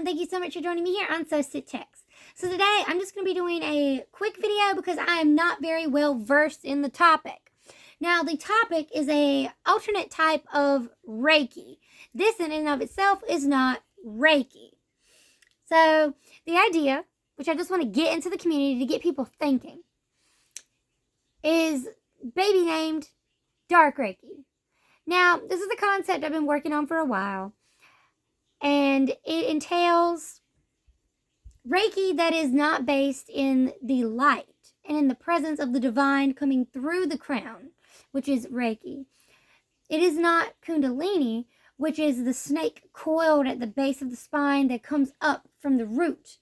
and thank you so much for joining me here on So Sit Checks. So today, I'm just going to be doing a quick video because I am not very well versed in the topic. Now, the topic is a alternate type of Reiki. This in and of itself is not Reiki. So, the idea, which I just want to get into the community to get people thinking, is baby named Dark Reiki. Now, this is a concept I've been working on for a while. And it entails Reiki that is not based in the light and in the presence of the divine coming through the crown, which is Reiki. It is not Kundalini, which is the snake coiled at the base of the spine that comes up from the root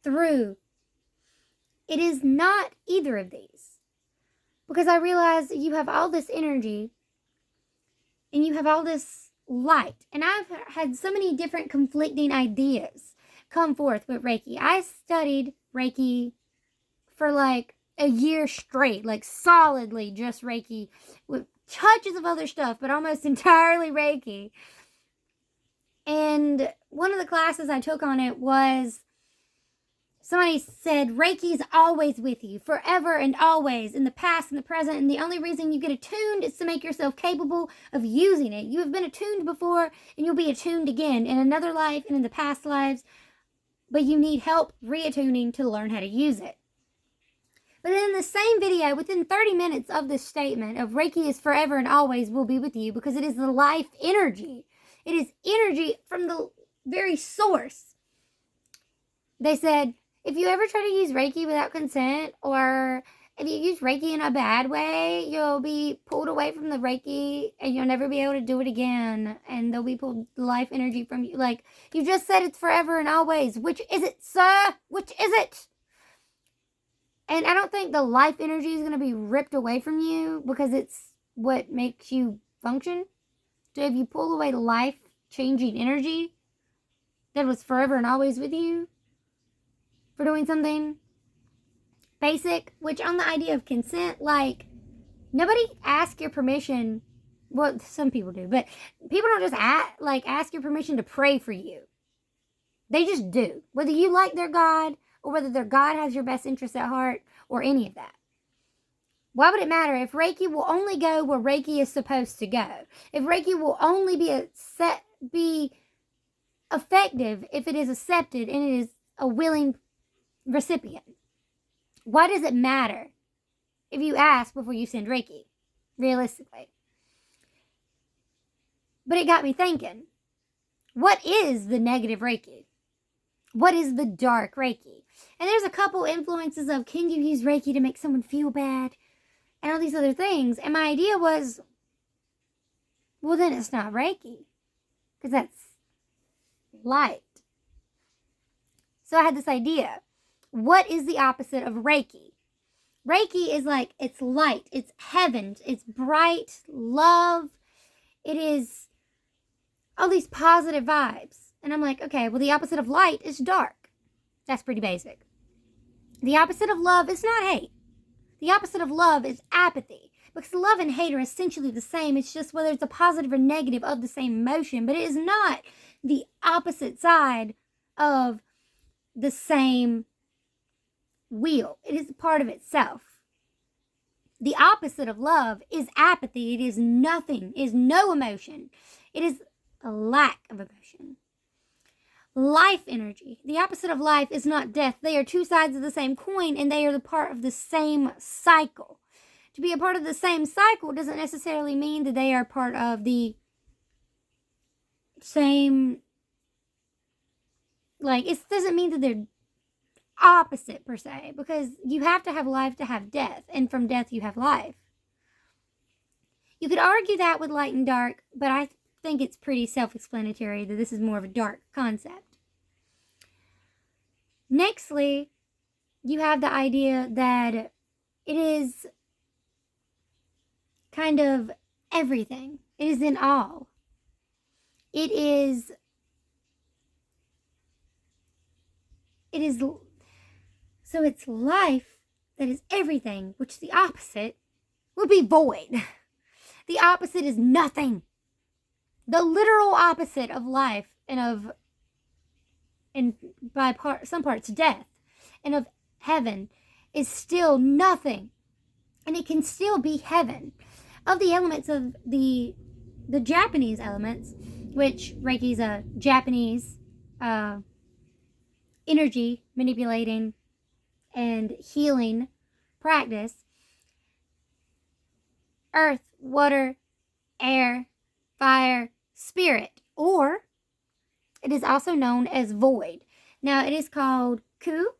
through. It is not either of these. Because I realize you have all this energy and you have all this light. And I've had so many different conflicting ideas come forth with Reiki. I studied Reiki for like a year straight, like solidly just Reiki with touches of other stuff, but almost entirely Reiki. And one of the classes I took on it was, somebody said, Reiki is always with you, forever and always, in the past and the present, and the only reason you get attuned is to make yourself capable of using it. You have been attuned before, and you'll be attuned again in another life and in the past lives, but you need help reattuning to learn how to use it. But in the same video, within 30 minutes of this statement of Reiki is forever and always will be with you, because it is the life energy. It is energy from the very source. They said, if you ever try to use Reiki without consent, or if you use Reiki in a bad way, you'll be pulled away from the Reiki and you'll never be able to do it again. And they'll be pulled life energy from you. Like, you just said it's forever and always. Which is it, sir? Which is it? And I don't think the life energy is going to be ripped away from you because it's what makes you function. So if you pull away life-changing energy that was forever and always with you, for doing something basic, which on the idea of consent, like, nobody asks your permission. Well, some people do, but people don't just ask your permission to pray for you. They just do. Whether you like their God, or whether their God has your best interests at heart, or any of that. Why would it matter if Reiki will only go where Reiki is supposed to go? If Reiki will only be effective if it is accepted and it is a willing recipient. Why does it matter if you ask before you send Reiki, realistically? But it got me thinking, what is the negative Reiki? What is the dark Reiki? And there's a couple influences of, can you use Reiki to make someone feel bad? And all these other things. And my idea was, well, then it's not Reiki, because that's light. So I had this idea. What is the opposite of Reiki? Reiki is like, it's light, it's heaven, it's bright, love. It is all these positive vibes. And I'm like, okay, well, the opposite of light is dark. That's pretty basic. The opposite of love is not hate. The opposite of love is apathy. Because love and hate are essentially the same. It's just whether it's a positive or negative of the same emotion. But it is not the opposite side of the same wheel. It is a part of itself. The opposite of love is apathy. It is nothing. It is no emotion. It is a lack of emotion. Life energy. The opposite of life is not death. They are two sides of the same coin, and they are the part of the same cycle. To be a part of the same cycle doesn't necessarily mean that they are part of the same, like, it doesn't mean that they're opposite per se, because you have to have life to have death, and from death you have life. You could argue that with light and dark, but I think it's pretty self-explanatory that this is more of a dark concept. Nextly, you have the idea that it is kind of everything. It is in all. It is so it's life that is everything, which the opposite would be void. The opposite is nothing. The literal opposite of life and of and some parts death, and of heaven is still nothing, and it can still be heaven. Of the elements of the Japanese elements, which Reiki is a Japanese energy manipulating and healing practice: earth, water, air, fire, spirit, or it is also known as void. Now, it is called Ku,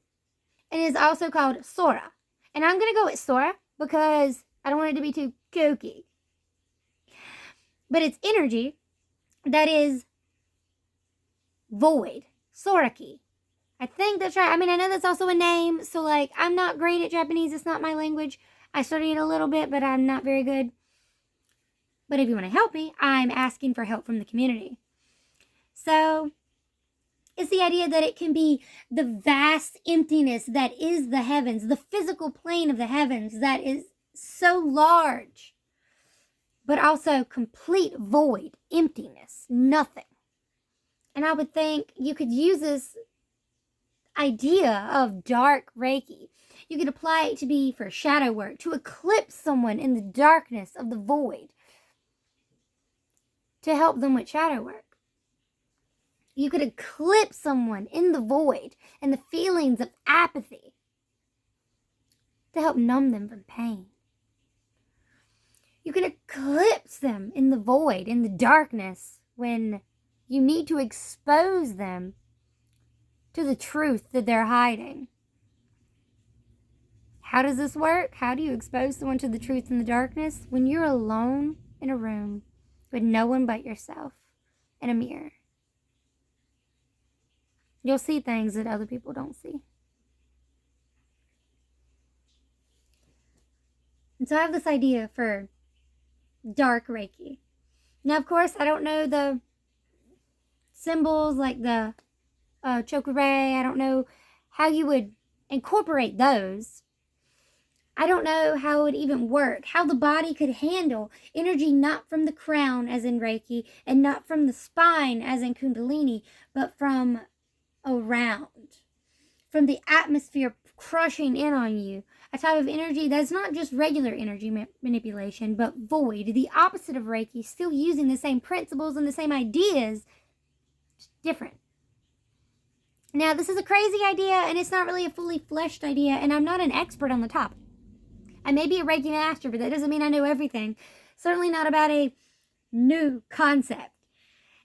and it is also called Sora. And I'm going to go with Sora because I don't want it to be too kooky. But it's energy that is void. Soraki. I think that's right. I mean, I know that's also a name. So, like, I'm not great at Japanese. It's not my language. I studied a little bit, but I'm not very good. But if you want to help me, I'm asking for help from the community. So, it's the idea that it can be the vast emptiness that is the heavens, the physical plane of the heavens that is so large, but also complete void, emptiness, nothing. And I would think you could use this idea of dark Reiki. You could apply it to be for shadow work, to eclipse someone in the darkness of the void, to help them with shadow work. You could eclipse someone in the void and the feelings of apathy to help numb them from pain. You can eclipse them in the void, in the darkness, when you need to expose them to the truth that they're hiding. How does this work? How do you expose someone to the truth in the darkness? When you're alone in a room with no one but yourself and a mirror. You'll see things that other people don't see. And so I have this idea for dark Reiki. Now, of course, I don't know the symbols like the chakra. I don't know how you would incorporate those. I don't know how it would even work, how the body could handle energy not from the crown, as in Reiki, and not from the spine, as in Kundalini, but from around, from the atmosphere crushing in on you. A type of energy that's not just regular energy manipulation, but void, the opposite of Reiki, still using the same principles and the same ideas, just different. Now, this is a crazy idea, and it's not really a fully fleshed idea, and I'm not an expert on the topic. I may be a Reiki master, but that doesn't mean I know everything. Certainly not about a new concept.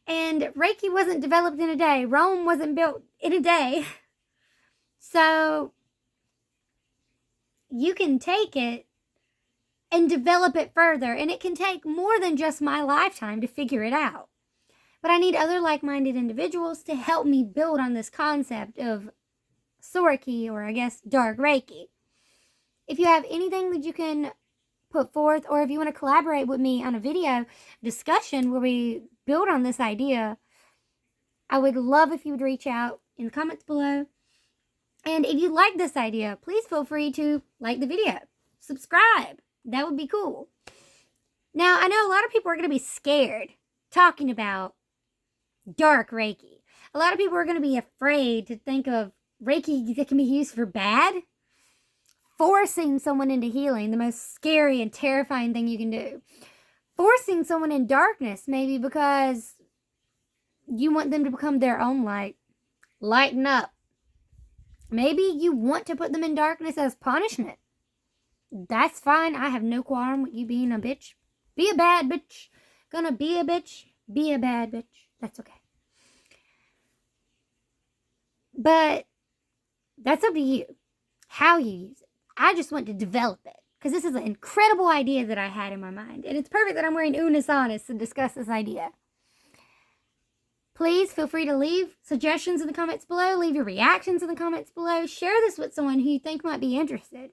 And Reiki wasn't developed in a day. Rome wasn't built in a day. So you can take it and develop it further. And it can take more than just my lifetime to figure it out. But I need other like-minded individuals to help me build on this concept of Soraki, or I guess dark Reiki. If you have anything that you can put forth, or if you want to collaborate with me on a video discussion where we build on this idea, I would love if you would reach out in the comments below. And if you like this idea, please feel free to like the video, subscribe. That would be cool. Now, I know a lot of people are going to be scared talking about dark Reiki. A lot of people are going to be afraid to think of Reiki that can be used for bad. Forcing someone into healing, the most scary and terrifying thing you can do. Forcing someone in darkness, maybe because you want them to become their own light. Lighten up. Maybe you want to put them in darkness as punishment. That's fine. I have no qualm with you being a bitch. Be a bad bitch. Gonna be a bitch. Be a bad bitch. That's okay. But that's up to you. How you use it. I just want to develop it, because this is an incredible idea that I had in my mind. And it's perfect that I'm wearing unisanas to discuss this idea. Please feel free to leave suggestions in the comments below. Leave your reactions in the comments below. Share this with someone who you think might be interested.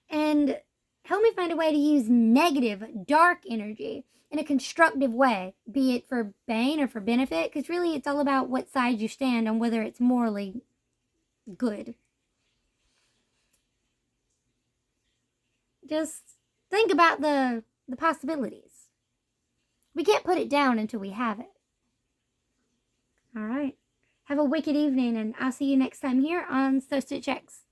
And help me find a way to use negative, dark energy in a constructive way, be it for bane or for benefit, because really it's all about what side you stand on, whether it's morally good. Just think about the possibilities. We can't put it down until we have it. All right. Have a Have a wicked evening, and I'll see you next time here on So Stitch X.